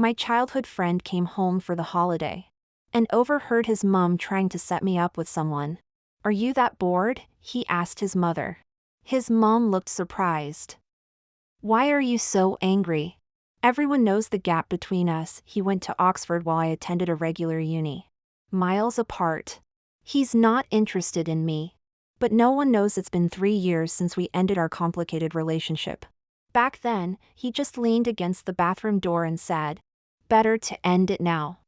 My childhood friend came home for the holiday and overheard his mom trying to set me up with someone. Are you that bored? He asked his mother. His mom looked surprised. Why are you so angry? Everyone knows the gap between us. He went to Oxford while I attended a regular uni. Miles apart. He's not interested in me. But no one knows it's been 3 years since we ended our complicated relationship. Back then, he just leaned against the bathroom door and said, "Better to end it now.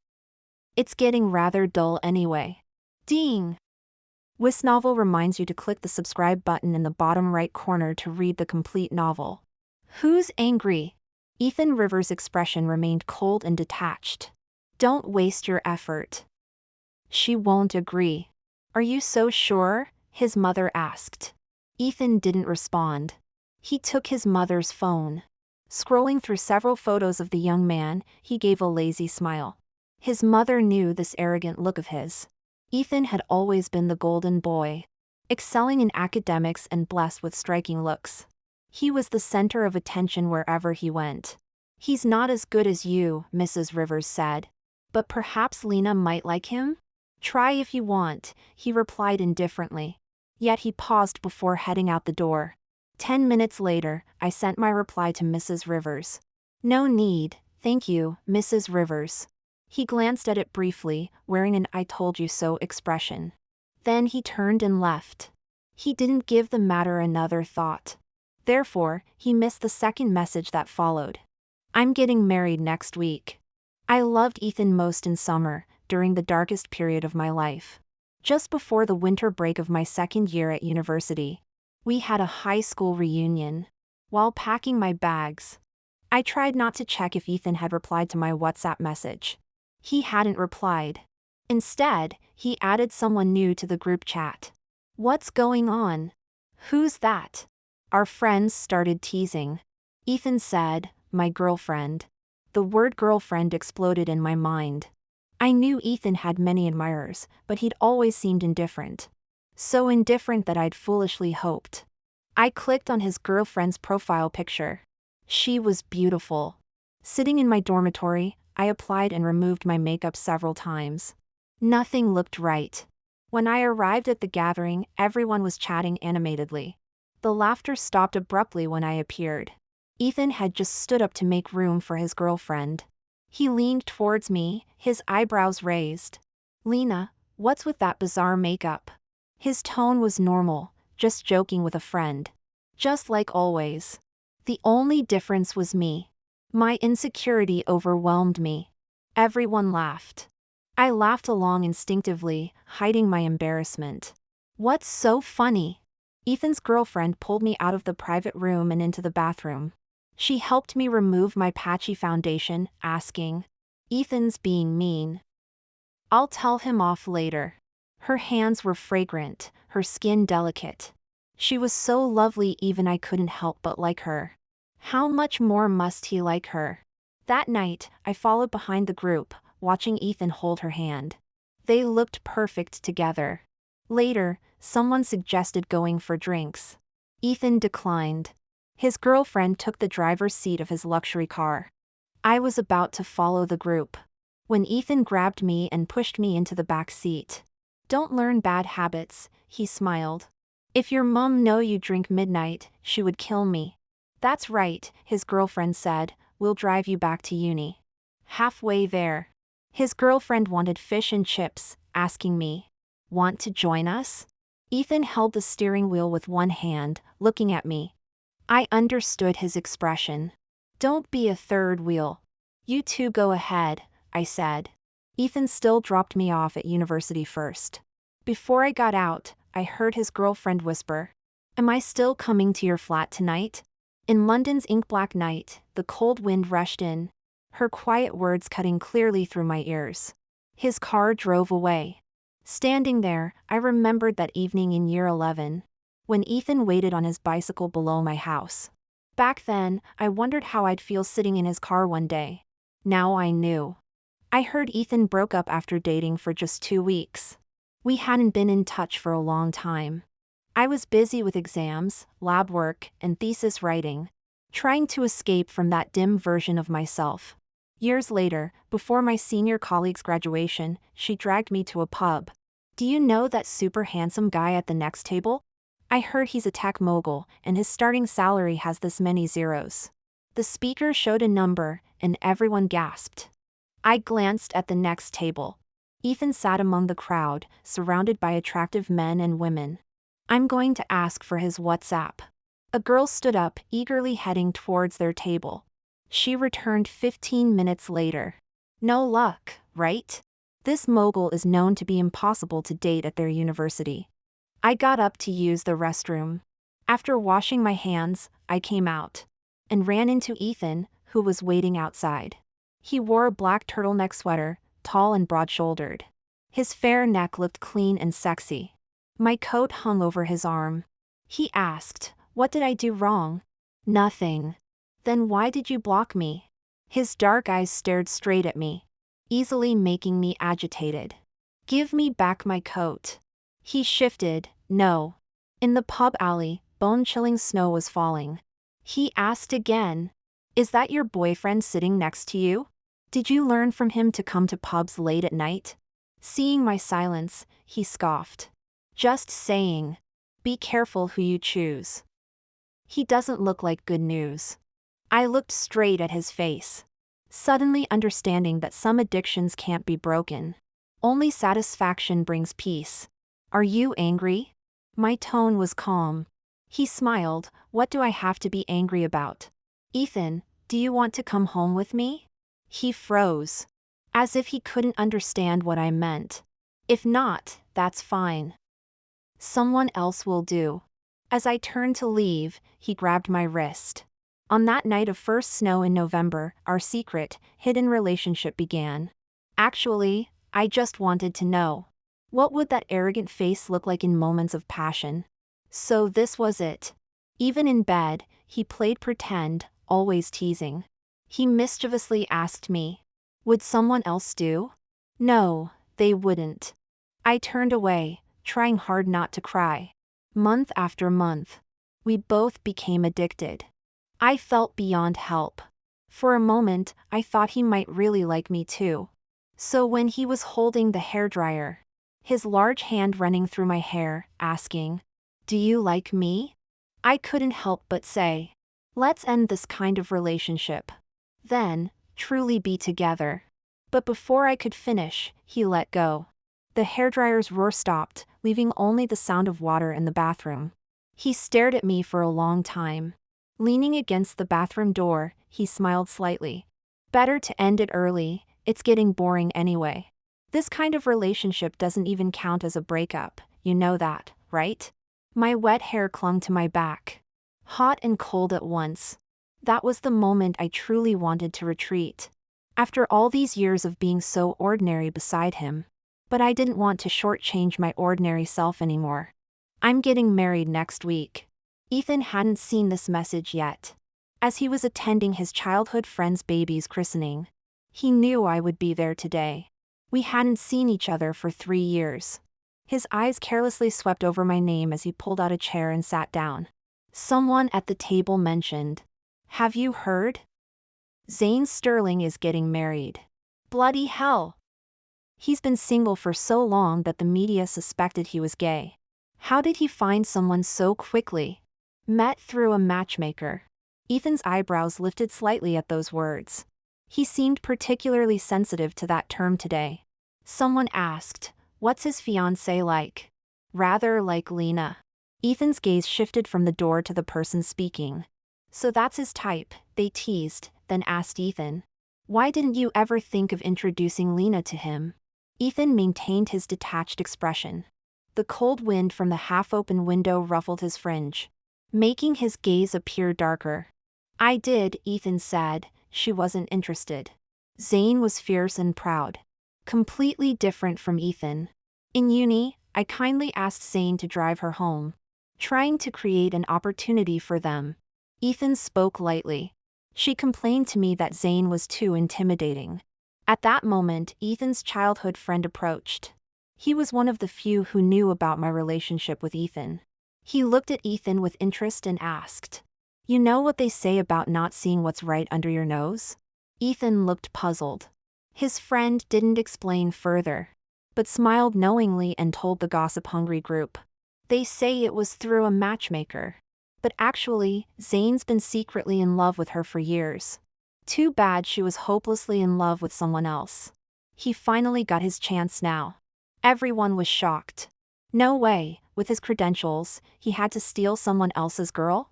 It's getting rather dull anyway." Ding! This novel reminds you to click the subscribe button in the bottom right corner to read the complete novel. Who's angry? Ethan Rivers' expression remained cold and detached. Don't waste your effort. She won't agree. Are you so sure? His mother asked. Ethan didn't respond. He took his mother's phone. Scrolling through several photos of the young man, he gave a lazy smile. His mother knew this arrogant look of his. Ethan had always been the golden boy, excelling in academics and blessed with striking looks. He was the center of attention wherever he went. He's not as good as you, Mrs. Rivers said. But perhaps Lena might like him? Try if you want, he replied indifferently. Yet he paused before heading out the door. 10 minutes later, I sent my reply to Mrs. Rivers. No need, thank you, Mrs. Rivers. He glanced at it briefly, wearing an "I told you so" expression. Then he turned and left. He didn't give the matter another thought. Therefore, he missed the second message that followed. I'm getting married next week. I loved Ethan most in summer, during the darkest period of my life. Just before the winter break of my second year at university, we had a high school reunion. While packing my bags, I tried not to check if Ethan had replied to my WhatsApp message. He hadn't replied. Instead, he added someone new to the group chat. What's going on? Who's that? Our friends started teasing. Ethan said, my girlfriend. The word girlfriend exploded in my mind. I knew Ethan had many admirers, but he'd always seemed indifferent. So indifferent that I'd foolishly hoped. I clicked on his girlfriend's profile picture. She was beautiful. Sitting in my dormitory, I applied and removed my makeup several times. Nothing looked right. When I arrived at the gathering, everyone was chatting animatedly. The laughter stopped abruptly when I appeared. Ethan had just stood up to make room for his girlfriend. He leaned towards me, his eyebrows raised. Lena, what's with that bizarre makeup? His tone was normal, just joking with a friend. Just like always. The only difference was me. My insecurity overwhelmed me. Everyone laughed. I laughed along instinctively, hiding my embarrassment. What's so funny? Ethan's girlfriend pulled me out of the private room and into the bathroom. She helped me remove my patchy foundation, asking, Ethan's being mean. I'll tell him off later. Her hands were fragrant, her skin delicate. She was so lovely even I couldn't help but like her. How much more must he like her? That night, I followed behind the group, watching Ethan hold her hand. They looked perfect together. Later, someone suggested going for drinks. Ethan declined. His girlfriend took the driver's seat of his luxury car. I was about to follow the group when Ethan grabbed me and pushed me into the back seat. Don't learn bad habits, he smiled. If your mom knew you drink midnight, she would kill me. That's right, his girlfriend said, we'll drive you back to uni. Halfway there, his girlfriend wanted fish and chips, asking me, want to join us? Ethan held the steering wheel with one hand, looking at me. I understood his expression. Don't be a third wheel. You two go ahead, I said. Ethan still dropped me off at university first. Before I got out, I heard his girlfriend whisper, am I still coming to your flat tonight? In London's ink-black night, the cold wind rushed in, her quiet words cutting clearly through my ears. His car drove away. Standing there, I remembered that evening in year 11, when Ethan waited on his bicycle below my house. Back then, I wondered how I'd feel sitting in his car one day. Now I knew. I heard Ethan broke up after dating for just 2 weeks. We hadn't been in touch for a long time. I was busy with exams, lab work, and thesis writing, trying to escape from that dim version of myself. Years later, before my senior colleague's graduation, she dragged me to a pub. Do you know that super handsome guy at the next table? I heard he's a tech mogul, and his starting salary has this many zeros. The speaker showed a number, and everyone gasped. I glanced at the next table. Ethan sat among the crowd, surrounded by attractive men and women. I'm going to ask for his WhatsApp. A girl stood up, eagerly heading towards their table. She returned 15 minutes later. No luck, right? This mogul is known to be impossible to date at their university. I got up to use the restroom. After washing my hands, I came out and ran into Ethan, who was waiting outside. He wore a black turtleneck sweater, tall and broad-shouldered. His fair neck looked clean and sexy. My coat hung over his arm. He asked, "What did I do wrong?" "Nothing." "Then why did you block me?" His dark eyes stared straight at me, easily making me agitated. "Give me back my coat." He shifted, "No." In the pub alley, bone-chilling snow was falling. He asked again, "Is that your boyfriend sitting next to you? Did you learn from him to come to pubs late at night?" Seeing my silence, he scoffed. "Just saying. Be careful who you choose." He doesn't look like good news. I looked straight at his face, suddenly understanding that some addictions can't be broken. Only satisfaction brings peace. "Are you angry?" My tone was calm. He smiled. "What do I have to be angry about?" "Ethan, do you want to come home with me?" He froze, as if he couldn't understand what I meant. "If not, that's fine. Someone else will do." As I turned to leave, he grabbed my wrist. On that night of first snow in November, our secret, hidden relationship began. Actually, I just wanted to know. What would that arrogant face look like in moments of passion? So this was it. Even in bed, he played pretend, always teasing. He mischievously asked me, "Would someone else do?" No, they wouldn't. I turned away, trying hard not to cry. Month after month, we both became addicted. I felt beyond help. For a moment, I thought he might really like me too. So when he was holding the hairdryer, his large hand running through my hair, asking, "Do you like me?" I couldn't help but say, "Let's end this kind of relationship. Then, truly be together." But before I could finish, he let go. The hairdryer's roar stopped, leaving only the sound of water in the bathroom. He stared at me for a long time. Leaning against the bathroom door, he smiled slightly. "Better to end it early, it's getting boring anyway. This kind of relationship doesn't even count as a breakup, you know that, right?" My wet hair clung to my back, hot and cold at once. That was the moment I truly wanted to retreat. After all these years of being so ordinary beside him. But I didn't want to shortchange my ordinary self anymore. "I'm getting married next week." Ethan hadn't seen this message yet. As he was attending his childhood friend's baby's christening, he knew I would be there today. We hadn't seen each other for 3 years. His eyes carelessly swept over my name as he pulled out a chair and sat down. Someone at the table mentioned, "Have you heard? Zane Sterling is getting married." Bloody hell! He's been single for so long that the media suspected he was gay. How did he find someone so quickly? Met through a matchmaker. Ethan's eyebrows lifted slightly at those words. He seemed particularly sensitive to that term today. Someone asked, "What's his fiancée like?" "Rather like Lena." Ethan's gaze shifted from the door to the person speaking. "So that's his type," they teased, then asked Ethan, "Why didn't you ever think of introducing Lena to him?" Ethan maintained his detached expression. The cold wind from the half-open window ruffled his fringe, making his gaze appear darker. "I did," Ethan said. "She wasn't interested." Zane was fierce and proud. Completely different from Ethan. In uni, I kindly asked Zane to drive her home, trying to create an opportunity for them. Ethan spoke lightly. She complained to me that Zane was too intimidating. At that moment, Ethan's childhood friend approached. He was one of the few who knew about my relationship with Ethan. He looked at Ethan with interest and asked, "You know what they say about not seeing what's right under your nose?" Ethan looked puzzled. His friend didn't explain further, but smiled knowingly and told the gossip-hungry group. They say it was through a matchmaker. But actually, Zane's been secretly in love with her for years. Too bad she was hopelessly in love with someone else. He finally got his chance now. Everyone was shocked. No way, with his credentials, he had to steal someone else's girl?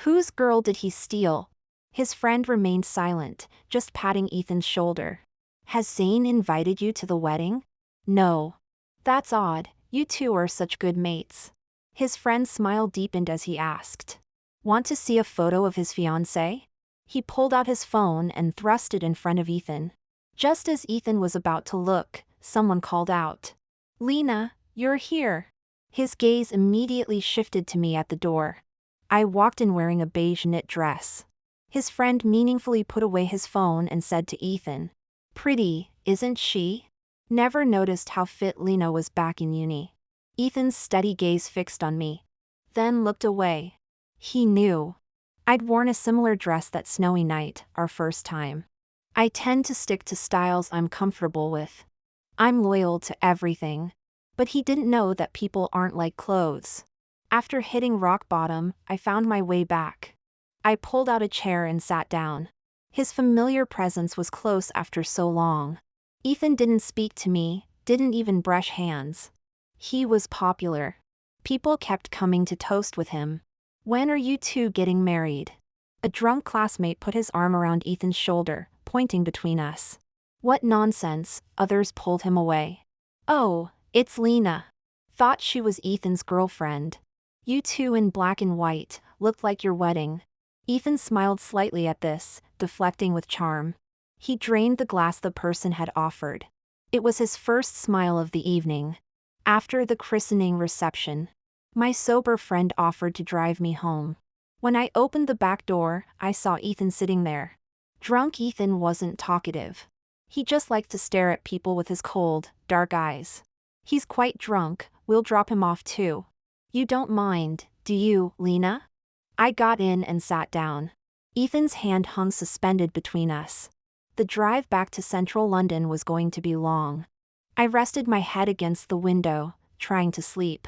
Whose girl did he steal? His friend remained silent, just patting Ethan's shoulder. Has Zane invited you to the wedding? No. That's odd, you two are such good mates. His friend's smile deepened as he asked. Want to see a photo of his fiancée? He pulled out his phone and thrust it in front of Ethan. Just as Ethan was about to look, someone called out. Lena, you're here. His gaze immediately shifted to me at the door. I walked in wearing a beige knit dress. His friend meaningfully put away his phone and said to Ethan. Pretty, isn't she? Never noticed how fit Lena was back in uni. Ethan's steady gaze fixed on me. Then looked away. He knew. I'd worn a similar dress that snowy night, our first time. I tend to stick to styles I'm comfortable with. I'm loyal to everything. But he didn't know that people aren't like clothes. After hitting rock bottom, I found my way back. I pulled out a chair and sat down. His familiar presence was close after so long. Ethan didn't speak to me, didn't even brush hands. He was popular. People kept coming to toast with him. When are you two getting married? A drunk classmate put his arm around Ethan's shoulder, pointing between us. What nonsense, others pulled him away. Oh, it's Lena. Thought she was Ethan's girlfriend. You two in black and white, looked like your wedding. Ethan smiled slightly at this, deflecting with charm. He drained the glass the person had offered. It was his first smile of the evening. After the christening reception, my sober friend offered to drive me home. When I opened the back door, I saw Ethan sitting there. Drunk Ethan wasn't talkative. He just liked to stare at people with his cold, dark eyes. He's quite drunk, we'll drop him off too. You don't mind, do you, Lena? I got in and sat down. Ethan's hand hung suspended between us. The drive back to central London was going to be long. I rested my head against the window, trying to sleep.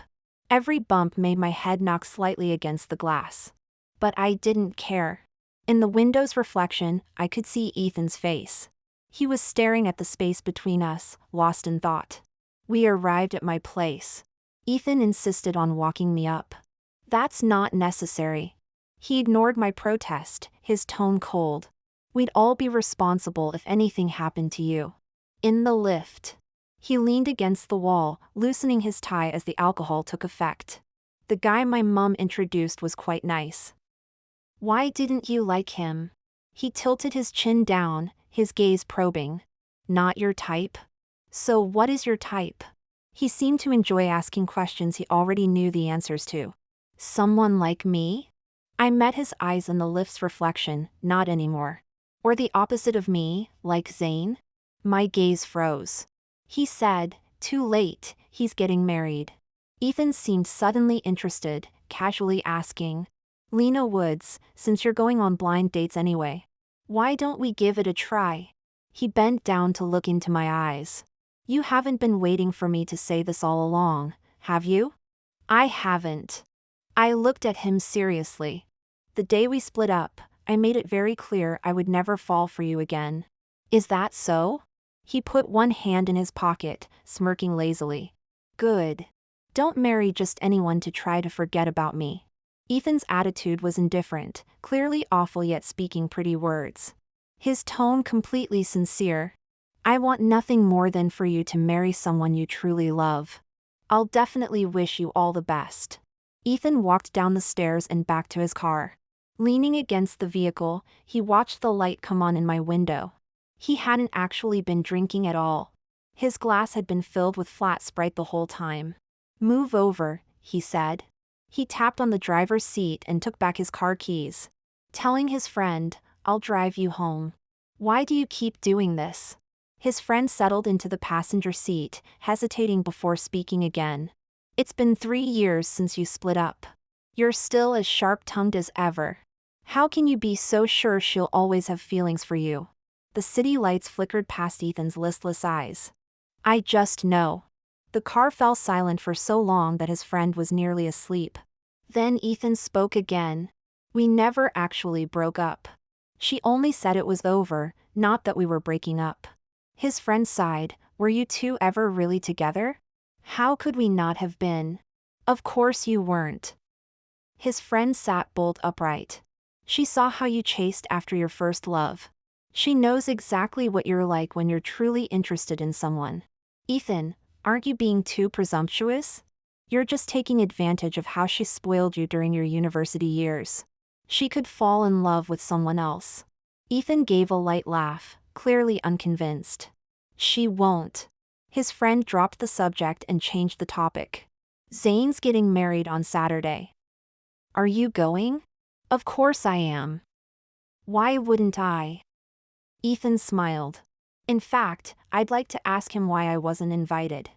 Every bump made my head knock slightly against the glass. But I didn't care. In the window's reflection, I could see Ethan's face. He was staring at the space between us, lost in thought. We arrived at my place. Ethan insisted on walking me up. That's not necessary. He ignored my protest, his tone cold. We'd all be responsible if anything happened to you. In the lift. He leaned against the wall, loosening his tie as the alcohol took effect. The guy my mom introduced was quite nice. Why didn't you like him? He tilted his chin down, his gaze probing. Not your type? So what is your type? He seemed to enjoy asking questions he already knew the answers to. Someone like me? I met his eyes in the lift's reflection, not anymore. Or the opposite of me, like Zane? My gaze froze. He said, too late, he's getting married. Ethan seemed suddenly interested, casually asking, Lena Woods, since you're going on blind dates anyway, why don't we give it a try? He bent down to look into my eyes. You haven't been waiting for me to say this all along, have you? I haven't. I looked at him seriously. The day we split up, I made it very clear I would never fall for you again. Is that so? He put one hand in his pocket, smirking lazily. Good. Don't marry just anyone to try to forget about me. Ethan's attitude was indifferent, clearly awful yet speaking pretty words. His tone completely sincere. I want nothing more than for you to marry someone you truly love. I'll definitely wish you all the best. Ethan walked down the stairs and back to his car. Leaning against the vehicle, he watched the light come on in my window. He hadn't actually been drinking at all. His glass had been filled with flat Sprite the whole time. Move over, he said. He tapped on the driver's seat and took back his car keys. Telling his friend, I'll drive you home. Why do you keep doing this? His friend settled into the passenger seat, hesitating before speaking again. It's been 3 years since you split up. You're still as sharp-tongued as ever. How can you be so sure she'll always have feelings for you? The city lights flickered past Ethan's listless eyes. I just know. The car fell silent for so long that his friend was nearly asleep. Then Ethan spoke again. We never actually broke up. She only said it was over, not that we were breaking up. His friend sighed. Were you two ever really together? How could we not have been? Of course you weren't. His friend sat bolt upright. She saw how you chased after your first love. She knows exactly what you're like when you're truly interested in someone. Ethan, aren't you being too presumptuous? You're just taking advantage of how she spoiled you during your university years. She could fall in love with someone else. Ethan gave a light laugh, clearly unconvinced. She won't. His friend dropped the subject and changed the topic. Zane's getting married on Saturday. Are you going? Of course I am. Why wouldn't I? Ethan smiled. In fact, I'd like to ask him why I wasn't invited.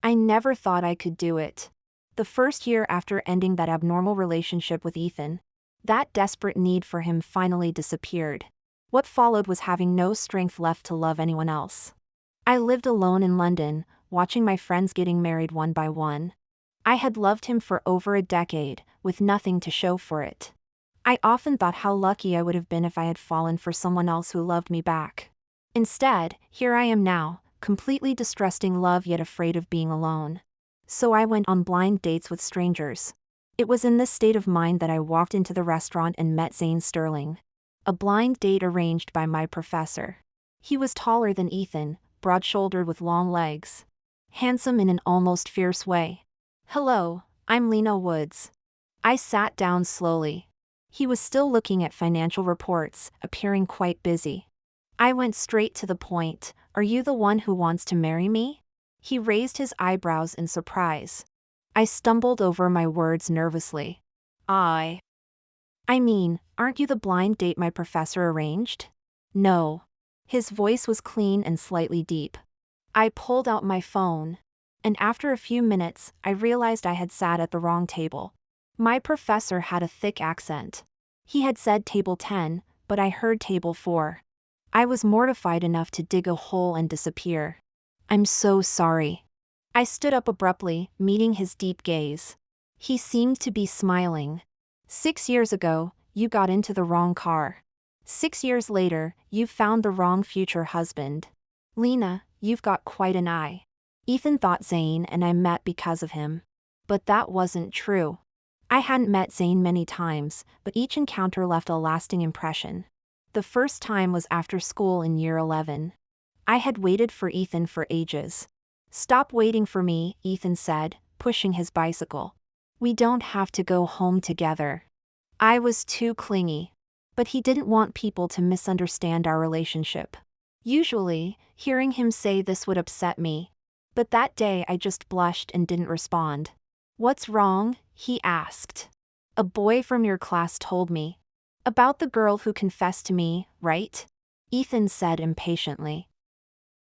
I never thought I could do it. The first year after ending that abnormal relationship with Ethan, that desperate need for him finally disappeared. What followed was having no strength left to love anyone else. I lived alone in London, watching my friends getting married one by one. I had loved him for over a decade, with nothing to show for it. I often thought how lucky I would have been if I had fallen for someone else who loved me back. Instead, here I am now, completely distrusting love yet afraid of being alone. So I went on blind dates with strangers. It was in this state of mind that I walked into the restaurant and met Zane Sterling. A blind date arranged by my professor. He was taller than Ethan, broad-shouldered with long legs. Handsome in an almost fierce way. Hello, I'm Lena Woods. I sat down slowly. He was still looking at financial reports, appearing quite busy. I went straight to the point. Are you the one who wants to marry me? He raised his eyebrows in surprise. I stumbled over my words nervously. I mean, aren't you the blind date my professor arranged? No. His voice was clean and slightly deep. I pulled out my phone. And after a few minutes, I realized I had sat at the wrong table. My professor had a thick accent. He had said table 10, but I heard table 4. I was mortified enough to dig a hole and disappear. I'm so sorry. I stood up abruptly, meeting his deep gaze. He seemed to be smiling. 6 years ago, you got into the wrong car. 6 years later, you found the wrong future husband. Lena, you've got quite an eye. Ethan thought Zane and I met because of him. But that wasn't true. I hadn't met Zane many times, but each encounter left a lasting impression. The first time was after school in year 11. I had waited for Ethan for ages. Stop waiting for me, Ethan said, pushing his bicycle. We don't have to go home together. I was too clingy. But he didn't want people to misunderstand our relationship. Usually, hearing him say this would upset me. But that day I just blushed and didn't respond. What's wrong? He asked. A boy from your class told me. About the girl who confessed to me, right? Ethan said impatiently.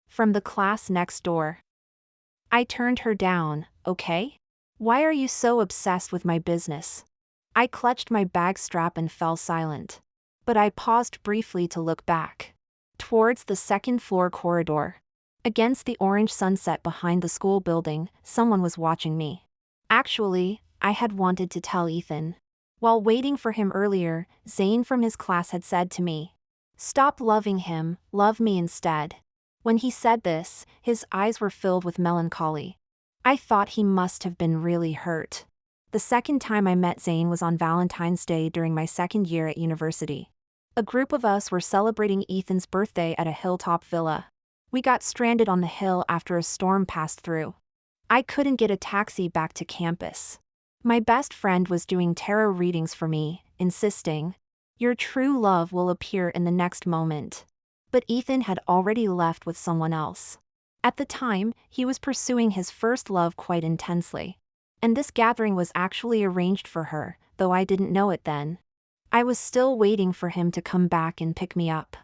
From the class next door. I turned her down, okay? Why are you so obsessed with my business? I clutched my bag strap and fell silent. But I paused briefly to look back. Towards the second-floor corridor. Against the orange sunset behind the school building, someone was watching me. Actually, I had wanted to tell Ethan. While waiting for him earlier, Zane from his class had said to me, "Stop loving him, love me instead." When he said this, his eyes were filled with melancholy. I thought he must have been really hurt. The second time I met Zane was on Valentine's Day during my second year at university. A group of us were celebrating Ethan's birthday at a hilltop villa. We got stranded on the hill after a storm passed through. I couldn't get a taxi back to campus. My best friend was doing tarot readings for me, insisting, "Your true love will appear in the next moment." But Ethan had already left with someone else. At the time, he was pursuing his first love quite intensely. And this gathering was actually arranged for her, though I didn't know it then. I was still waiting for him to come back and pick me up.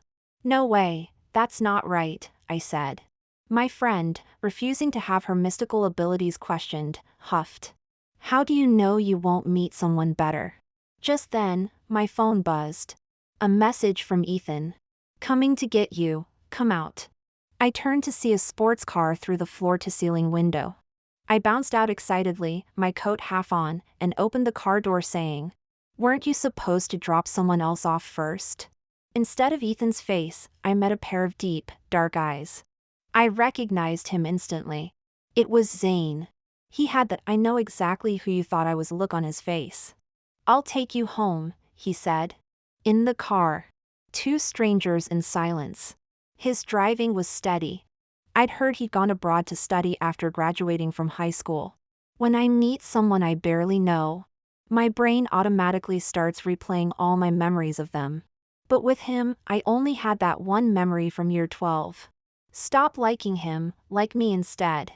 "No way, that's not right," I said. My friend, refusing to have her mystical abilities questioned, huffed. "How do you know you won't meet someone better?" Just then, my phone buzzed. A message from Ethan. "Coming to get you, come out. I turned to see a sports car through the floor-to-ceiling window. I bounced out excitedly, my coat half on, and opened the car door saying, "Weren't you supposed to drop someone else off first?" Instead of Ethan's face, I met a pair of deep, dark eyes. I recognized him instantly. It was Zane. He had that "I know exactly who you thought I was" look on his face. "I'll take you home," he said. In the car. Two strangers in silence. His driving was steady. I'd heard he'd gone abroad to study after graduating from high school. When I meet someone I barely know, my brain automatically starts replaying all my memories of them. But with him, I only had that one memory from year 12. Stop liking him, like me instead.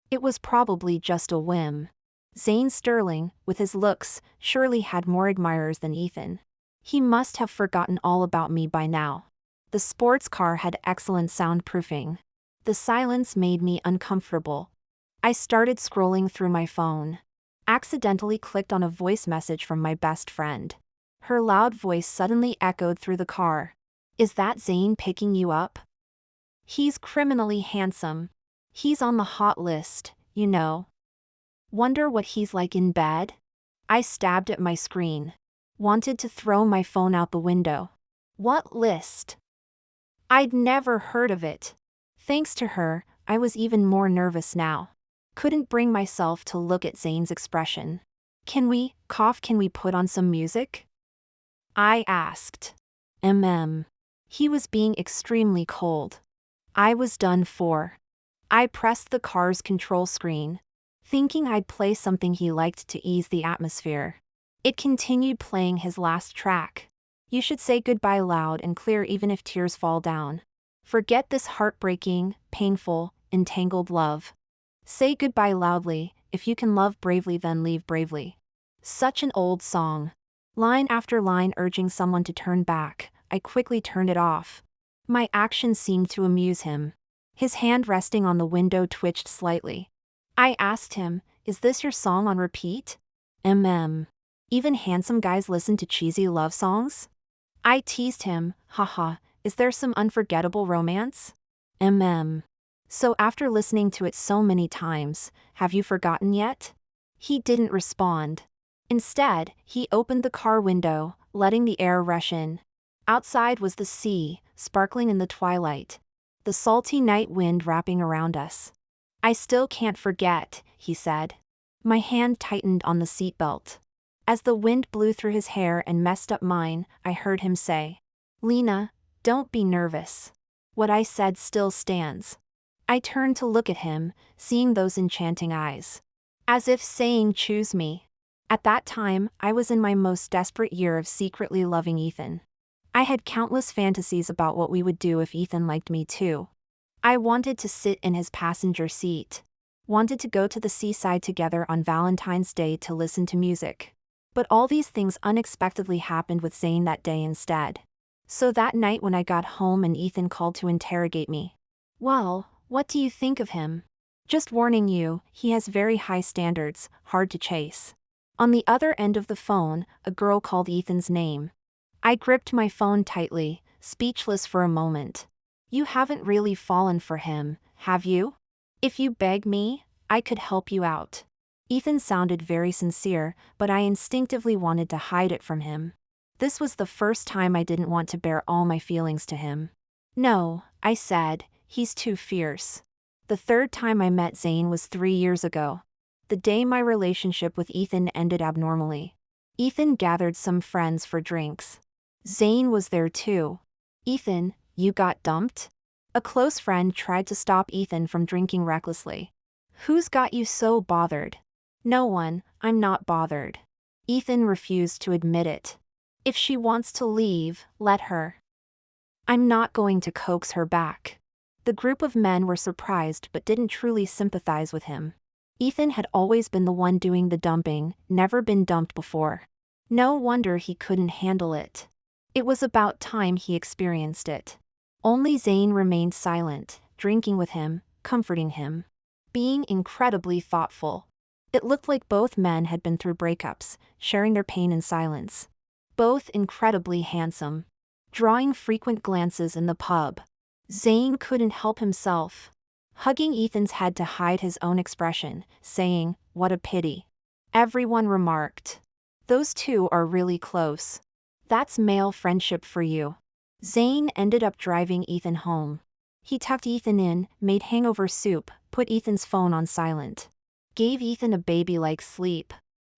It was probably just a whim. Zane Sterling, with his looks, surely had more admirers than Ethan. He must have forgotten all about me by now. The sports car had excellent soundproofing. The silence made me uncomfortable. I started scrolling through my phone. Accidentally clicked on a voice message from my best friend. Her loud voice suddenly echoed through the car. "Is that Zane picking you up? He's criminally handsome. He's on the hot list, you know. Wonder what he's like in bed?" I stabbed at my screen. Wanted to throw my phone out the window. What list? I'd never heard of it. Thanks to her, I was even more nervous now. Couldn't bring myself to look at Zane's expression. Can we put on some music?" I asked. He was being extremely cold. I was done for. I pressed the car's control screen, thinking I'd play something he liked to ease the atmosphere. It continued playing his last track. "You should say goodbye loud and clear even if tears fall down. Forget this heartbreaking, painful, entangled love. Say goodbye loudly, if you can love bravely then leave bravely." Such an old song. Line after line urging someone to turn back. I quickly turned it off. My actions seemed to amuse him. His hand resting on the window twitched slightly. I asked him, "Is this your song on repeat?" Even handsome guys listen to cheesy love songs?" I teased him, "Haha, is there some unforgettable romance?" "So after listening to it so many times, have you forgotten yet?" He didn't respond. Instead, he opened the car window, letting the air rush in. Outside was the sea, sparkling in the twilight. The salty night wind wrapping around us. "I still can't forget," he said. My hand tightened on the seatbelt. As the wind blew through his hair and messed up mine, I heard him say, "Lena, don't be nervous. What I said still stands." I turned to look at him, seeing those enchanting eyes. As if saying, "Choose me." At that time, I was in my most desperate year of secretly loving Ethan. I had countless fantasies about what we would do if Ethan liked me too. I wanted to sit in his passenger seat. Wanted to go to the seaside together on Valentine's Day to listen to music. But all these things unexpectedly happened with Zane that day instead. So that night when I got home and Ethan called to interrogate me. "Well, what do you think of him? Just warning you, he has very high standards, hard to chase." On the other end of the phone, a girl called Ethan's name. I gripped my phone tightly, speechless for a moment. "You haven't really fallen for him, have you? If you beg me, I could help you out." Ethan sounded very sincere, but I instinctively wanted to hide it from him. This was the first time I didn't want to bare all my feelings to him. "No," I said, "he's too fierce." The third time I met Zane was 3 years ago. The day my relationship with Ethan ended abnormally. Ethan gathered some friends for drinks. Zane was there too. "Ethan, you got dumped?" A close friend tried to stop Ethan from drinking recklessly. "Who's got you so bothered?" "No one, I'm not bothered." Ethan refused to admit it. "If she wants to leave, let her. I'm not going to coax her back." The group of men were surprised but didn't truly sympathize with him. Ethan had always been the one doing the dumping, never been dumped before. No wonder he couldn't handle it. It was about time he experienced it. Only Zane remained silent, drinking with him, comforting him, being incredibly thoughtful. It looked like both men had been through breakups, sharing their pain in silence. Both incredibly handsome. Drawing frequent glances in the pub. Zayn couldn't help himself, hugging Ethan's head to hide his own expression, saying, "What a pity." Everyone remarked, "Those two are really close. That's male friendship for you." Zayn ended up driving Ethan home. He tucked Ethan in, made hangover soup, put Ethan's phone on silent, gave Ethan a baby-like sleep.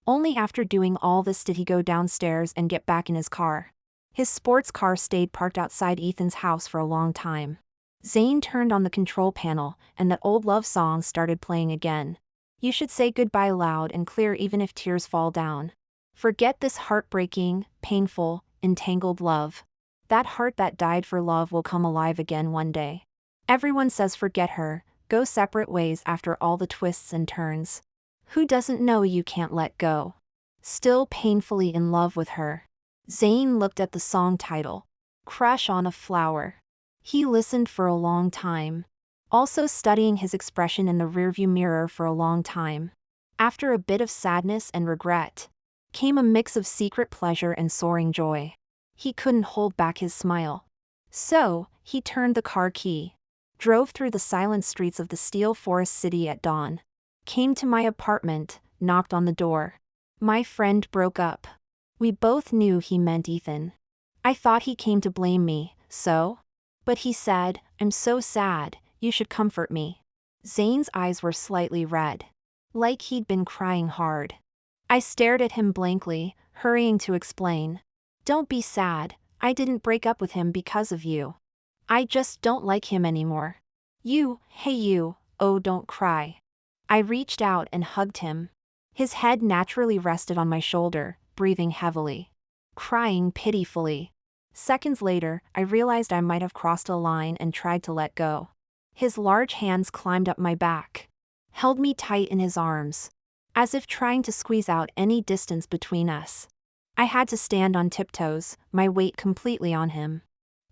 Only after doing all this did he go downstairs and get back in his car. His sports car stayed parked outside Ethan's house for a long time. Zayn turned on the control panel, and that old love song started playing again. You should say goodbye loud and clear even if tears fall down. Forget this heartbreaking, painful, entangled love. That heart that died for love will come alive again one day. Everyone says forget her, go separate ways after all the twists and turns. Who doesn't know you can't let go? Still painfully in love with her. Zayn looked at the song title, Crush on a Flower. He listened for a long time, also studying his expression in the rearview mirror for a long time. After a bit of sadness and regret, came a mix of secret pleasure and soaring joy. He couldn't hold back his smile. So, he turned the car key, drove through the silent streets of the Steel Forest City at dawn, came to my apartment, knocked on the door. My friend broke up. We both knew he meant Ethan. I thought he came to blame me, so? But he said, "I'm so sad, you should comfort me." Zayn's eyes were slightly red, like he'd been crying hard. I stared at him blankly, hurrying to explain. "Don't be sad, I didn't break up with him because of you. I just don't like him anymore." Hey you, oh don't cry. I reached out and hugged him. His head naturally rested on my shoulder, breathing heavily, crying pitifully. Seconds later, I realized I might have crossed a line and tried to let go. His large hands climbed up my back, held me tight in his arms, as if trying to squeeze out any distance between us. I had to stand on tiptoes, my weight completely on him.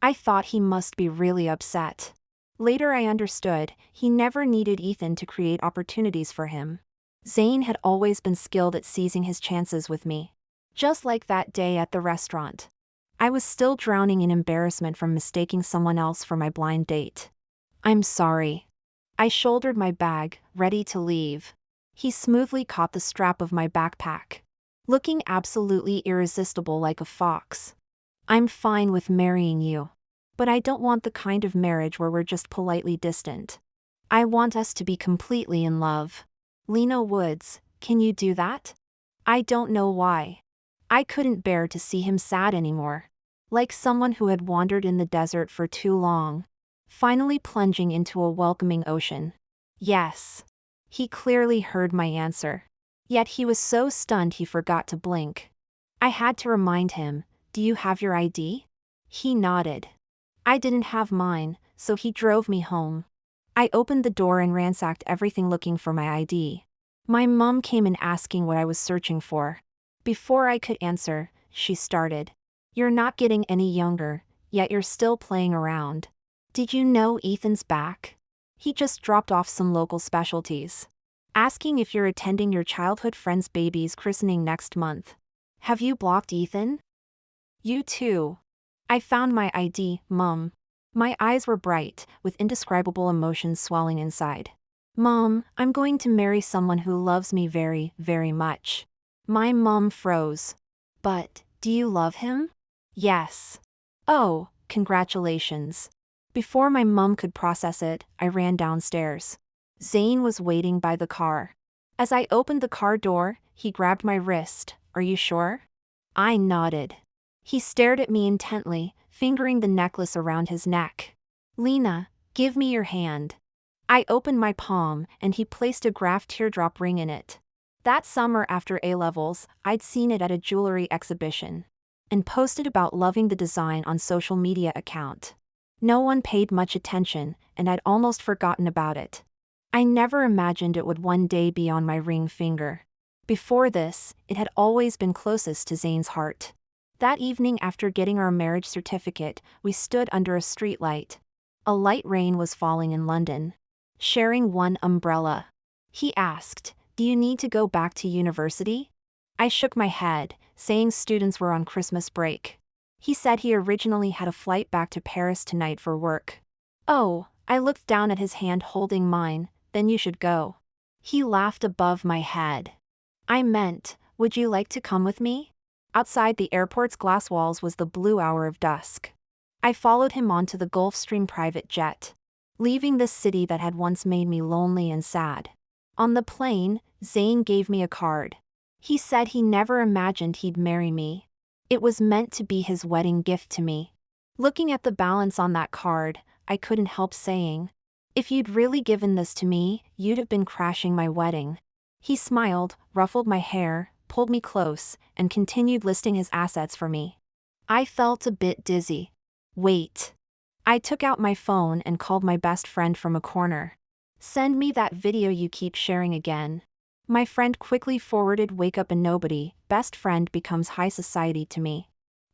I thought he must be really upset. Later I understood, he never needed Ethan to create opportunities for him. Zayn had always been skilled at seizing his chances with me. Just like that day at the restaurant. I was still drowning in embarrassment from mistaking someone else for my blind date. "I'm sorry." I shouldered my bag, ready to leave. He smoothly caught the strap of my backpack, looking absolutely irresistible like a fox. "I'm fine with marrying you. But I don't want the kind of marriage where we're just politely distant. I want us to be completely in love." "Lena Woods, can you do that?" I don't know why. I couldn't bear to see him sad anymore. Like someone who had wandered in the desert for too long, finally plunging into a welcoming ocean. "Yes." He clearly heard my answer. Yet he was so stunned he forgot to blink. I had to remind him, "Do you have your ID?" He nodded. I didn't have mine, so he drove me home. I opened the door and ransacked everything looking for my ID. My mom came in asking what I was searching for. Before I could answer, she started. "You're not getting any younger, yet you're still playing around. Did you know Ethan's back? He just dropped off some local specialties. Asking if you're attending your childhood friend's baby's christening next month. Have you blocked Ethan?" "You too." I found my ID, Mom. My eyes were bright, with indescribable emotions swelling inside. "Mom, I'm going to marry someone who loves me very, very much." My mom froze. "But, do you love him?" "Yes." "Oh, congratulations." Before my mom could process it, I ran downstairs. Zayn was waiting by the car. As I opened the car door, he grabbed my wrist. "Are you sure?" I nodded. He stared at me intently, fingering the necklace around his neck. "Lena, give me your hand." I opened my palm, and he placed a graphed teardrop ring in it. That summer after A-levels, I'd seen it at a jewelry exhibition, and posted about loving the design on social media account. No one paid much attention, and I'd almost forgotten about it. I never imagined it would one day be on my ring finger. Before this, it had always been closest to Zayn's heart. That evening after getting our marriage certificate, we stood under a streetlight. A light rain was falling in London, sharing one umbrella. He asked, "Do you need to go back to university?" I shook my head, saying students were on Christmas break. He said he originally had a flight back to Paris tonight for work. Oh, I looked down at his hand holding mine. Then you should go. He laughed above my head. I meant, would you like to come with me? Outside the airport's glass walls was the blue hour of dusk. I followed him onto the Gulfstream private jet, leaving this city that had once made me lonely and sad. On the plane, Zane gave me a card. He said he never imagined he'd marry me. It was meant to be his wedding gift to me. Looking at the balance on that card, I couldn't help saying, if you'd really given this to me, you'd have been crashing my wedding. He smiled, ruffled my hair, pulled me close, and continued listing his assets for me. I felt a bit dizzy. Wait. I took out my phone and called my best friend from a corner. Send me that video you keep sharing again. My friend quickly forwarded Wake Up and Nobody, best friend becomes high society to me.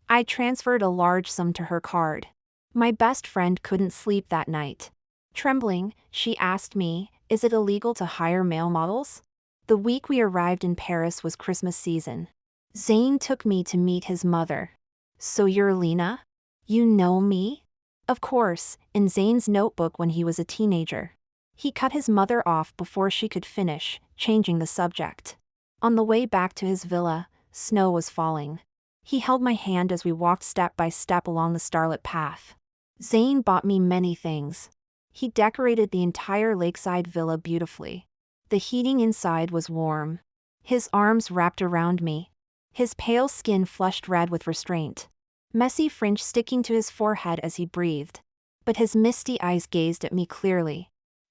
I transferred a large sum to her card. My best friend couldn't sleep that night. Trembling, she asked me, is it illegal to hire male models? The week we arrived in Paris was Christmas season. Zane took me to meet his mother. So you're Lena? You know me? Of course, in Zane's notebook when he was a teenager. He cut his mother off before she could finish, changing the subject. On the way back to his villa, snow was falling. He held my hand as we walked step by step along the starlit path. Zane bought me many things. He decorated the entire lakeside villa beautifully. The heating inside was warm. His arms wrapped around me. His pale skin flushed red with restraint. Messy fringe sticking to his forehead as he breathed. But his misty eyes gazed at me clearly.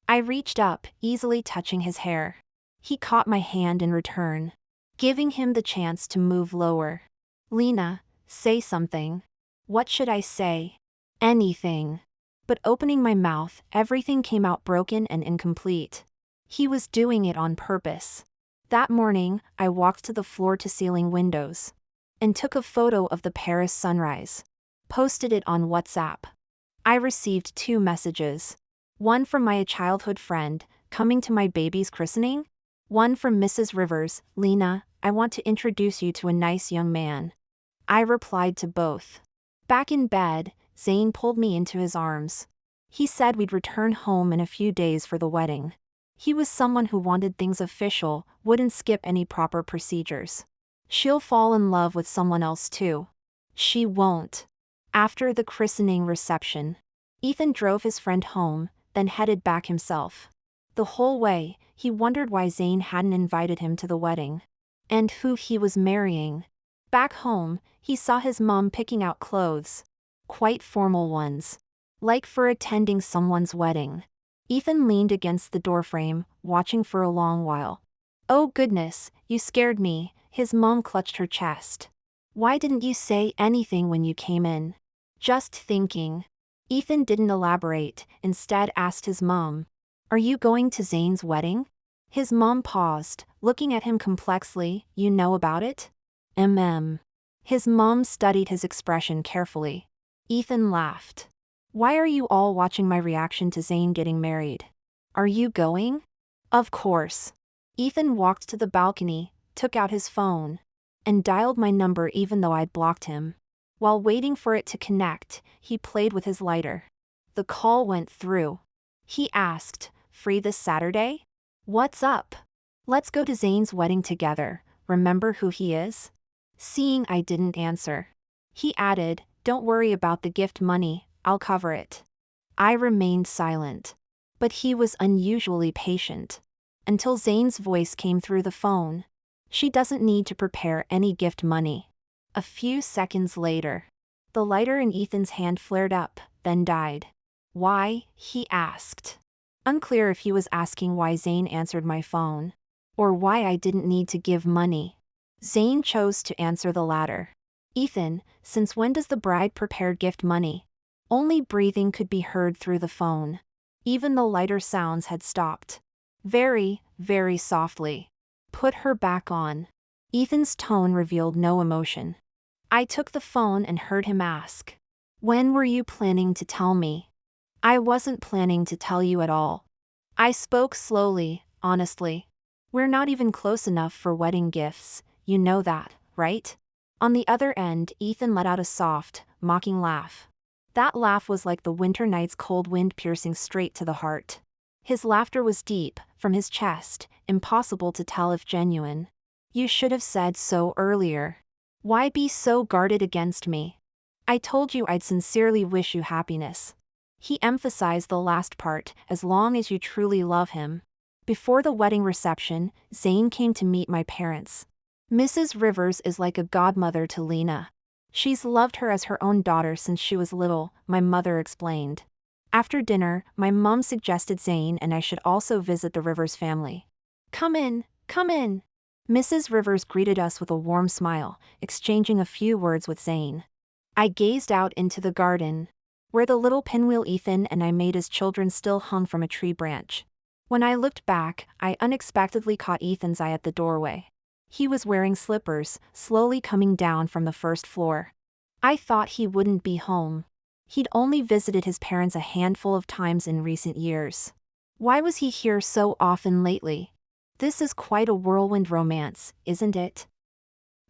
I reached up, easily touching his hair. He caught my hand in return, giving him the chance to move lower. Lena, say something. What should I say? Anything. But opening my mouth, everything came out broken and incomplete. He was doing it on purpose. That morning, I walked to the floor-to-ceiling windows and took a photo of the Paris sunrise. Posted it on WhatsApp. I received 2 messages. One from my childhood friend, coming to my baby's christening. One from Mrs. Rivers, Lena, I want to introduce you to a nice young man. I replied to both. Back in bed, Zane pulled me into his arms. He said we'd return home in a few days for the wedding. He was someone who wanted things official, wouldn't skip any proper procedures. She'll fall in love with someone else too. She won't. After the christening reception, Ethan drove his friend home, then headed back himself. The whole way, he wondered why Zane hadn't invited him to the wedding. And who he was marrying. Back home, he saw his mom picking out clothes. Quite formal ones. Like for attending someone's wedding. Ethan leaned against the doorframe, watching for a long while. Oh goodness, you scared me, his mom clutched her chest. Why didn't you say anything when you came in? Just thinking. Ethan didn't elaborate, instead asked his mom. Are you going to Zane's wedding? His mom paused, looking at him complexly. You know about it? His mom studied his expression carefully. Ethan laughed. Why are you all watching my reaction to Zane getting married? Are you going? Of course. Ethan walked to the balcony, took out his phone, and dialed my number even though I'd blocked him. While waiting for it to connect, he played with his lighter. The call went through. He asked, free this Saturday? What's up? Let's go to Zane's wedding together, remember who he is? Seeing I didn't answer, he added, don't worry about the gift money, I'll cover it. I remained silent. But he was unusually patient. Until Zane's voice came through the phone. She doesn't need to prepare any gift money. A few seconds later, the lighter in Ethan's hand flared up, then died. Why? He asked. Unclear if he was asking why Zane answered my phone. Or why I didn't need to give money. Zane chose to answer the latter. Ethan, since when does the bride prepare gift money? Only breathing could be heard through the phone. Even the lighter sounds had stopped. Very, very softly. Put her back on. Ethan's tone revealed no emotion. I took the phone and heard him ask. When were you planning to tell me? I wasn't planning to tell you at all. I spoke slowly, honestly. We're not even close enough for wedding gifts, you know that, right? On the other end, Ethan let out a soft, mocking laugh. That laugh was like the winter night's cold wind piercing straight to the heart. His laughter was deep, from his chest, impossible to tell if genuine. You should have said so earlier. Why be so guarded against me? I told you I'd sincerely wish you happiness. He emphasized the last part, as long as you truly love him. Before the wedding reception, Zane came to meet my parents. Mrs. Rivers is like a godmother to Lena. She's loved her as her own daughter since she was little, my mother explained. After dinner, my mom suggested Zane and I should also visit the Rivers family. Come in, come in. Mrs. Rivers greeted us with a warm smile, exchanging a few words with Zane. I gazed out into the garden, where the little pinwheel Ethan and I made as children still hung from a tree branch. When I looked back, I unexpectedly caught Ethan's eye at the doorway. He was wearing slippers, slowly coming down from the first floor. I thought he wouldn't be home. He'd only visited his parents a handful of times in recent years. Why was he here so often lately? This is quite a whirlwind romance, isn't it?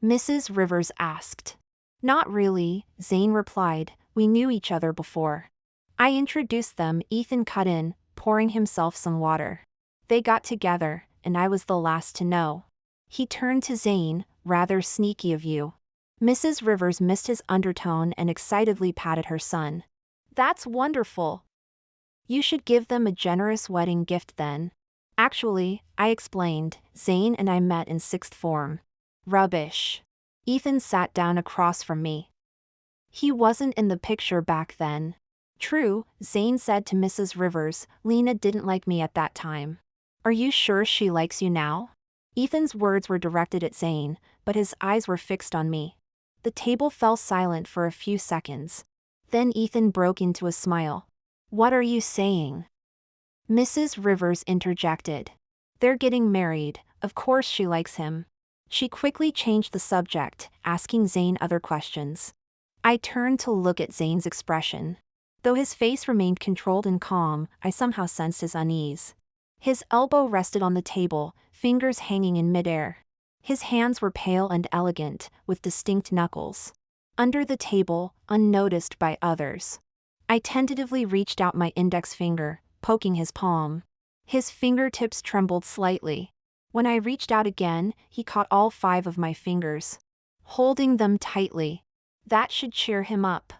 Mrs. Rivers asked. Not really, Zane replied. We knew each other before. I introduced them. Ethan cut in, pouring himself some water. They got together, and I was the last to know. He turned to Zane, rather sneaky of you. Mrs. Rivers missed his undertone and excitedly patted her son. That's wonderful. You should give them a generous wedding gift then. Actually, I explained, Zane and I met in sixth form. Rubbish. Ethan sat down across from me. He wasn't in the picture back then. True, Zane said to Mrs. Rivers, Lena didn't like me at that time. Are you sure she likes you now? Ethan's words were directed at Zane, but his eyes were fixed on me. The table fell silent for a few seconds. Then Ethan broke into a smile. What are you saying? Mrs. Rivers interjected. They're getting married, of course she likes him. She quickly changed the subject, asking Zane other questions. I turned to look at Zane's expression. Though his face remained controlled and calm, I somehow sensed his unease. His elbow rested on the table, fingers hanging in midair. His hands were pale and elegant, with distinct knuckles. Under the table, unnoticed by others. I tentatively reached out my index finger, poking his palm. His fingertips trembled slightly. When I reached out again, he caught all 5 of my fingers, holding them tightly. That should cheer him up.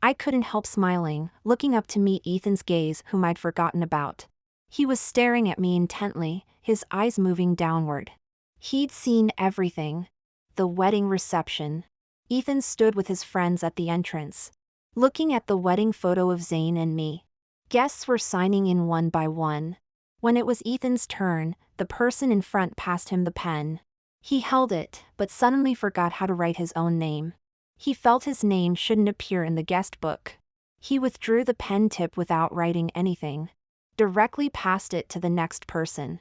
I couldn't help smiling, looking up to meet Ethan's gaze, whom I'd forgotten about. He was staring at me intently, his eyes moving downward. He'd seen everything. The wedding reception. Ethan stood with his friends at the entrance, looking at the wedding photo of Zane and me. Guests were signing in one by one. When it was Ethan's turn, the person in front passed him the pen. He held it, but suddenly forgot how to write his own name. He felt his name shouldn't appear in the guest book. He withdrew the pen tip without writing anything. Directly passed it to the next person.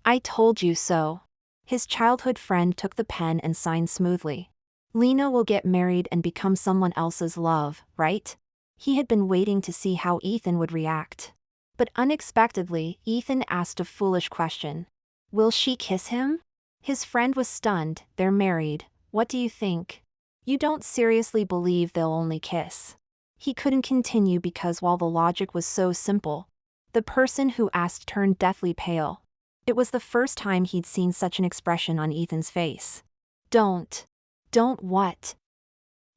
I told you so. His childhood friend took the pen and signed smoothly. Lena will get married and become someone else's love, right? He had been waiting to see how Ethan would react. But unexpectedly, Ethan asked a foolish question. Will she kiss him? His friend was stunned. They're married. What do you think? You don't seriously believe they'll only kiss? He couldn't continue because while the logic was so simple, the person who asked turned deathly pale. It was the first time he'd seen such an expression on Ethan's face. Don't what?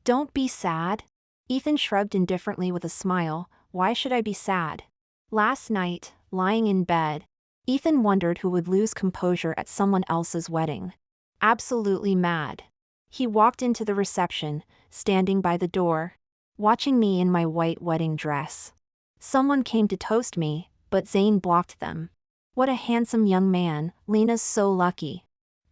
Don't be sad? Ethan shrugged indifferently with a smile. Why should I be sad? Last night, lying in bed, Ethan wondered who would lose composure at someone else's wedding. Absolutely mad. He walked into the reception, standing by the door, watching me in my white wedding dress. Someone came to toast me, but Zane blocked them. What a handsome young man, Lena's so lucky.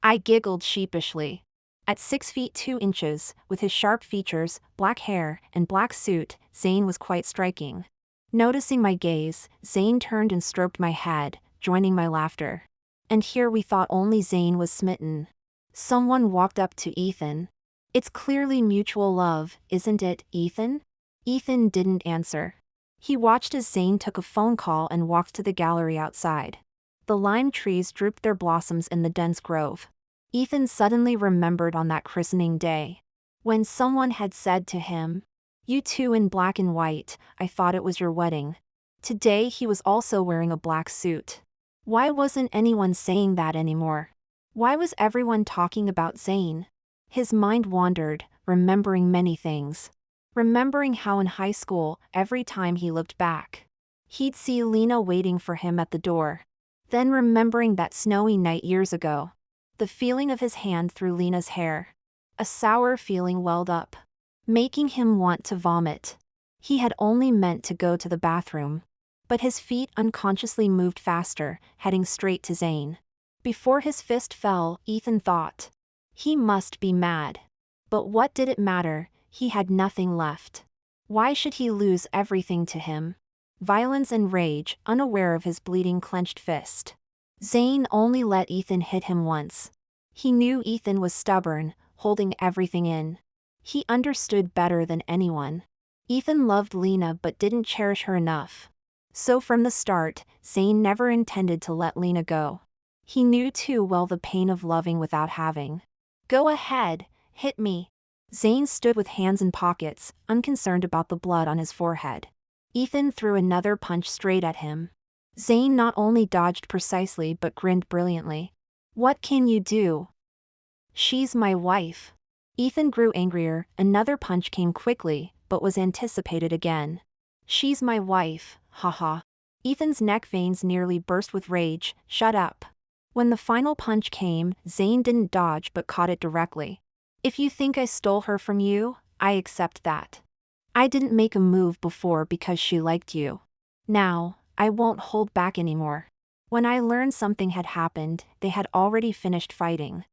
I giggled sheepishly. At 6 feet 2 inches, with his sharp features, black hair, and black suit, Zane was quite striking. Noticing my gaze, Zane turned and stroked my head, joining my laughter. And here we thought only Zane was smitten. Someone walked up to Ethan. It's clearly mutual love, isn't it, Ethan? Ethan didn't answer. He watched as Zane took a phone call and walked to the gallery outside. The lime trees drooped their blossoms in the dense grove. Ethan suddenly remembered on that christening day, when someone had said to him, You two in black and white, I thought it was your wedding. Today he was also wearing a black suit. Why wasn't anyone saying that anymore? Why was everyone talking about Zayn? His mind wandered, remembering many things. Remembering how in high school, every time he looked back, he'd see Lena waiting for him at the door. Then remembering that snowy night years ago. The feeling of his hand through Lena's hair. A sour feeling welled up, making him want to vomit. He had only meant to go to the bathroom. But his feet unconsciously moved faster, heading straight to Zayn. Before his fist fell, Ethan thought. He must be mad. But what did it matter? He had nothing left. Why should he lose everything to him? Violence and rage, unaware of his bleeding clenched fist. Zayn only let Ethan hit him once. He knew Ethan was stubborn, holding everything in. He understood better than anyone. Ethan loved Lena but didn't cherish her enough. So from the start, Zayn never intended to let Lena go. He knew too well the pain of loving without having. Go ahead, hit me. Zayn stood with hands in pockets, unconcerned about the blood on his forehead. Ethan threw another punch straight at him. Zayn not only dodged precisely but grinned brilliantly. What can you do? She's my wife. Ethan grew angrier, another punch came quickly, but was anticipated again. She's my wife, haha. Ethan's neck veins nearly burst with rage. Shut up. When the final punch came, Zayn didn't dodge but caught it directly. If you think I stole her from you, I accept that. I didn't make a move before because she liked you. Now, I won't hold back anymore. When I learned something had happened, they had already finished fighting.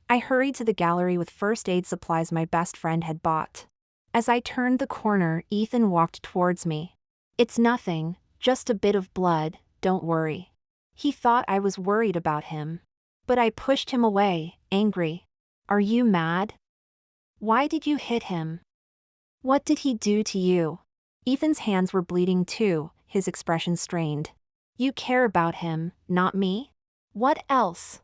I hurried to the gallery with first aid supplies my best friend had bought. As I turned the corner, Ethan walked towards me. It's nothing, just a bit of blood, don't worry. He thought I was worried about him. But I pushed him away, angry. Are you mad? Why did you hit him? What did he do to you? Ethan's hands were bleeding too, his expression strained. You care about him, not me? What else?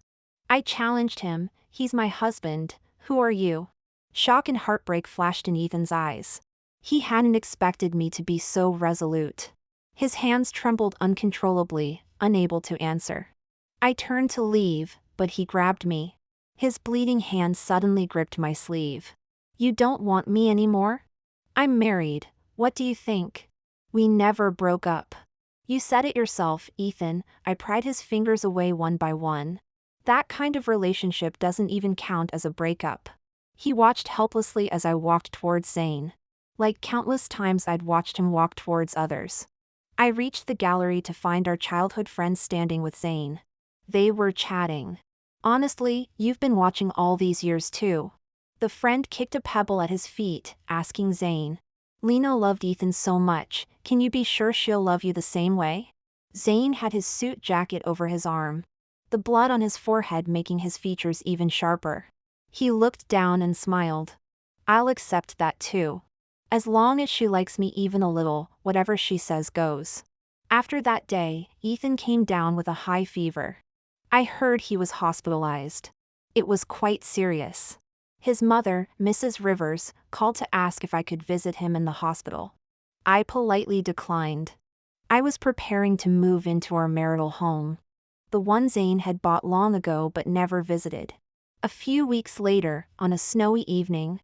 I challenged him. He's my husband. Who are you? Shock and heartbreak flashed in Ethan's eyes. He hadn't expected me to be so resolute. His hands trembled uncontrollably, unable to answer. I turned to leave, but he grabbed me. His bleeding hand suddenly gripped my sleeve. You don't want me anymore? I'm married, what do you think? We never broke up. You said it yourself, Ethan. I pried his fingers away one by one. That kind of relationship doesn't even count as a breakup. He watched helplessly as I walked towards Zayn. Like countless times I'd watched him walk towards others. I reached the gallery to find our childhood friends standing with Zayn. They were chatting. Honestly, you've been watching all these years too. The friend kicked a pebble at his feet, asking Zayn. Lena loved Ethan so much, can you be sure she'll love you the same way? Zayn had his suit jacket over his arm. The blood on his forehead making his features even sharper. He looked down and smiled. I'll accept that too. As long as she likes me even a little, whatever she says goes. After that day, Ethan came down with a high fever. I heard he was hospitalized. It was quite serious. His mother, Mrs. Rivers, called to ask if I could visit him in the hospital. I politely declined. I was preparing to move into our marital home. The one Zayn had bought long ago but never visited. A few weeks later, on a snowy evening,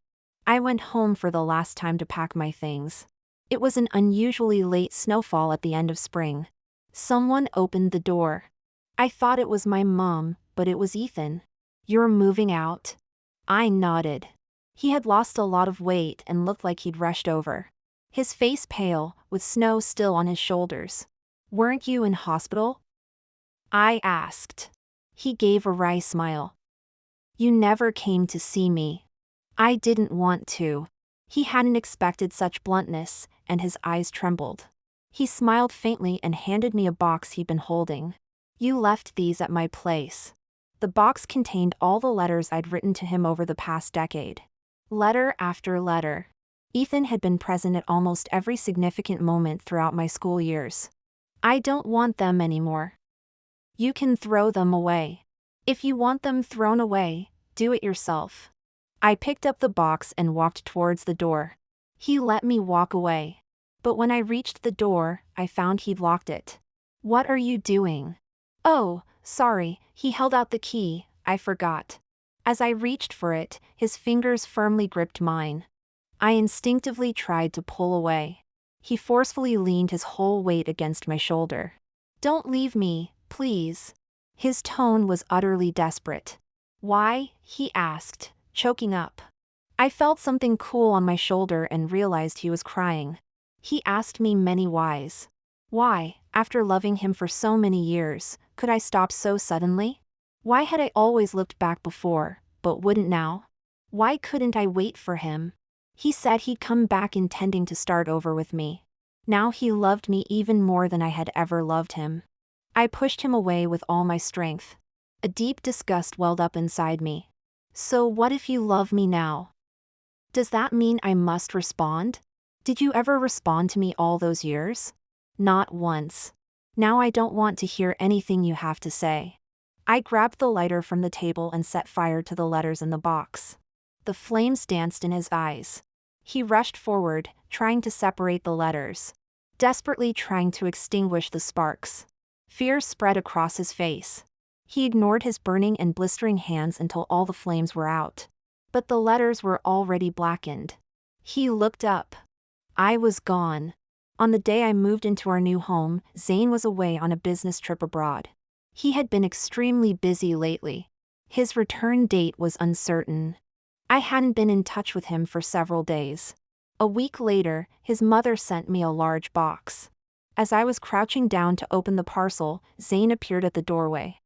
I went home for the last time to pack my things. It was an unusually late snowfall at the end of spring. Someone opened the door. I thought it was my mom, but it was Ethan. You're moving out? I nodded. He had lost a lot of weight and looked like he'd rushed over. His face pale, with snow still on his shoulders. Weren't you in hospital? I asked. He gave a wry smile. You never came to see me. I didn't want to. He hadn't expected such bluntness, and his eyes trembled. He smiled faintly and handed me a box he'd been holding. You left these at my place. The box contained all the letters I'd written to him over the past decade. Letter after letter. Ethan had been present at almost every significant moment throughout my school years. I don't want them anymore. You can throw them away. If you want them thrown away, do it yourself. I picked up the box and walked towards the door. He let me walk away. But when I reached the door, I found he'd locked it. What are you doing? Oh, sorry, he held out the key, I forgot. As I reached for it, his fingers firmly gripped mine. I instinctively tried to pull away. He forcefully leaned his whole weight against my shoulder. Don't leave me, please. His tone was utterly desperate. Why? He asked, choking up. I felt something cool on my shoulder and realized he was crying. He asked me many whys. Why, after loving him for so many years, could I stop so suddenly? Why had I always looked back before, but wouldn't now? Why couldn't I wait for him? He said he'd come back intending to start over with me. Now he loved me even more than I had ever loved him. I pushed him away with all my strength. A deep disgust welled up inside me. So what if you love me now? Does that mean I must respond? Did you ever respond to me all those years? Not once. Now I don't want to hear anything you have to say. I grabbed the lighter from the table and set fire to the letters in the box. The flames danced in his eyes. He rushed forward, trying to separate the letters. Desperately trying to extinguish the sparks. Fear spread across his face. He ignored his burning and blistering hands until all the flames were out. But the letters were already blackened. He looked up. I was gone. On the day I moved into our new home, Zane was away on a business trip abroad. He had been extremely busy lately. His return date was uncertain. I hadn't been in touch with him for several days. A week later, his mother sent me a large box. As I was crouching down to open the parcel, Zane appeared at the doorway.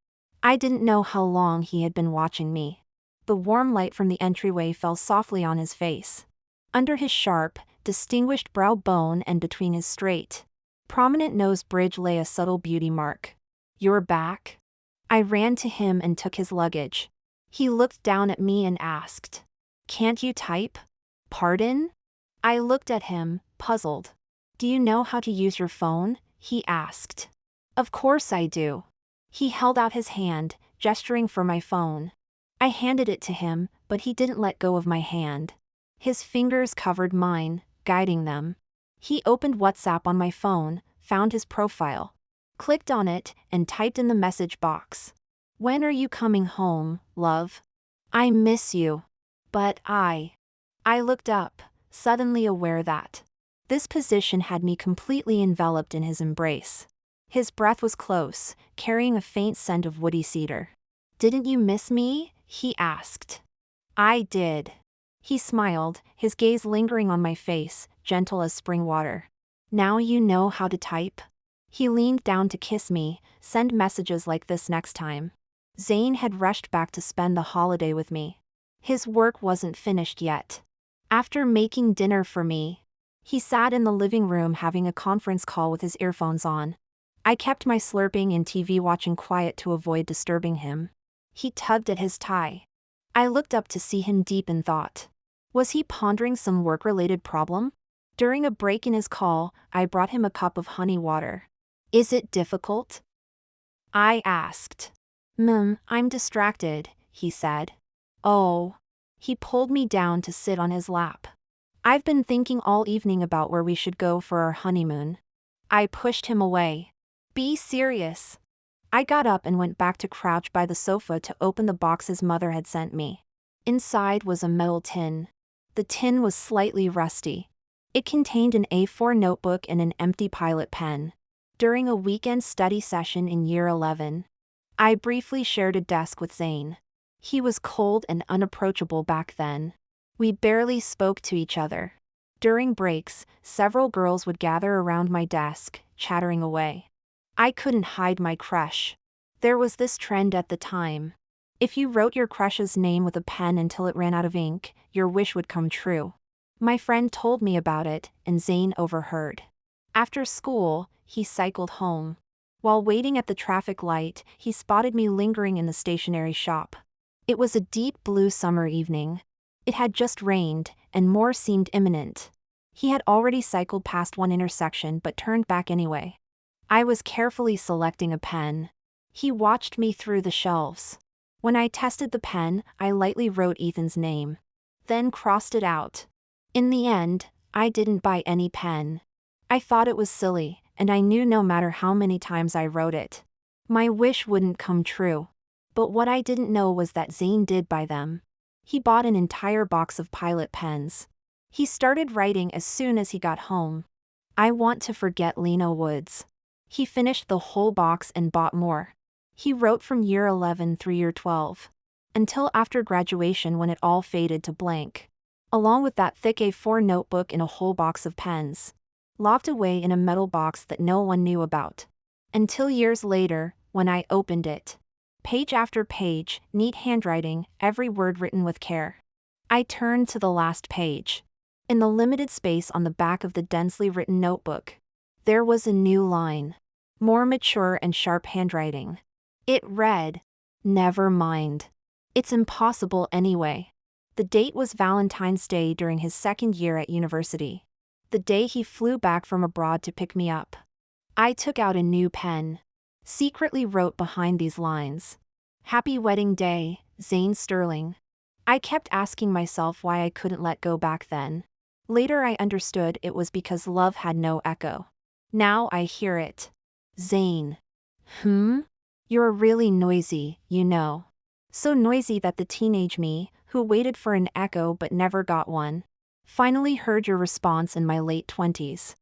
I didn't know how long he had been watching me. The warm light from the entryway fell softly on his face. Under his sharp, distinguished brow bone and between his straight, prominent nose bridge lay a subtle beauty mark. You're back? I ran to him and took his luggage. He looked down at me and asked, "Can't you type?" Pardon? I looked at him, puzzled. Do you know how to use your phone? He asked. Of course I do. He held out his hand, gesturing for my phone. I handed it to him, but he didn't let go of my hand. His fingers covered mine, guiding them. He opened WhatsApp on my phone, found his profile, clicked on it, and typed in the message box. When are you coming home, love? I miss you. But I looked up, suddenly aware that this position had me completely enveloped in his embrace. His breath was close, carrying a faint scent of woody cedar. Didn't you miss me? He asked. I did. He smiled, his gaze lingering on my face, gentle as spring water. Now you know how to type? He leaned down to kiss me. Send messages like this next time. Zane had rushed back to spend the holiday with me. His work wasn't finished yet. After making dinner for me, he sat in the living room having a conference call with his earphones on. I kept my slurping and TV watching quiet to avoid disturbing him. He tugged at his tie. I looked up to see him deep in thought. Was he pondering some work-related problem? During a break in his call, I brought him a cup of honey water. Is it difficult? I asked. I'm distracted, he said. Oh. He pulled me down to sit on his lap. I've been thinking all evening about where we should go for our honeymoon. I pushed him away. Be serious. I got up and went back to crouch by the sofa to open the box his mother had sent me. Inside was a metal tin. The tin was slightly rusty. It contained an A4 notebook and an empty Pilot pen. During a weekend study session in year 11, I briefly shared a desk with Zane. He was cold and unapproachable back then. We barely spoke to each other. During breaks, several girls would gather around my desk, chattering away. I couldn't hide my crush. There was this trend at the time. If you wrote your crush's name with a pen until it ran out of ink, your wish would come true. My friend told me about it, and Zane overheard. After school, he cycled home. While waiting at the traffic light, he spotted me lingering in the stationery shop. It was a deep blue summer evening. It had just rained, and more seemed imminent. He had already cycled past one intersection but turned back anyway. I was carefully selecting a pen. He watched me through the shelves. When I tested the pen, I lightly wrote Ethan's name. Then crossed it out. In the end, I didn't buy any pen. I thought it was silly, and I knew no matter how many times I wrote it, my wish wouldn't come true. But what I didn't know was that Zane did buy them. He bought an entire box of Pilot pens. He started writing as soon as he got home. I want to forget Lena Woods. He finished the whole box and bought more. He wrote from year 11 through year 12. Until after graduation when it all faded to blank. Along with that thick A4 notebook and a whole box of pens. Locked away in a metal box that no one knew about. Until years later, when I opened it. Page after page, neat handwriting, every word written with care. I turned to the last page. In the limited space on the back of the densely written notebook, there was a new line. More mature and sharp handwriting. It read, "Never mind. It's impossible anyway." The date was Valentine's Day during his second year at university. The day he flew back from abroad to pick me up. I took out a new pen. Secretly wrote behind these lines, "Happy wedding day, Zane Sterling." I kept asking myself why I couldn't let go back then. Later I understood it was because love had no echo. Now I hear it. Zane. You're really noisy, you know. So noisy that the teenage me, who waited for an echo but never got one, finally heard your response in my late 20s.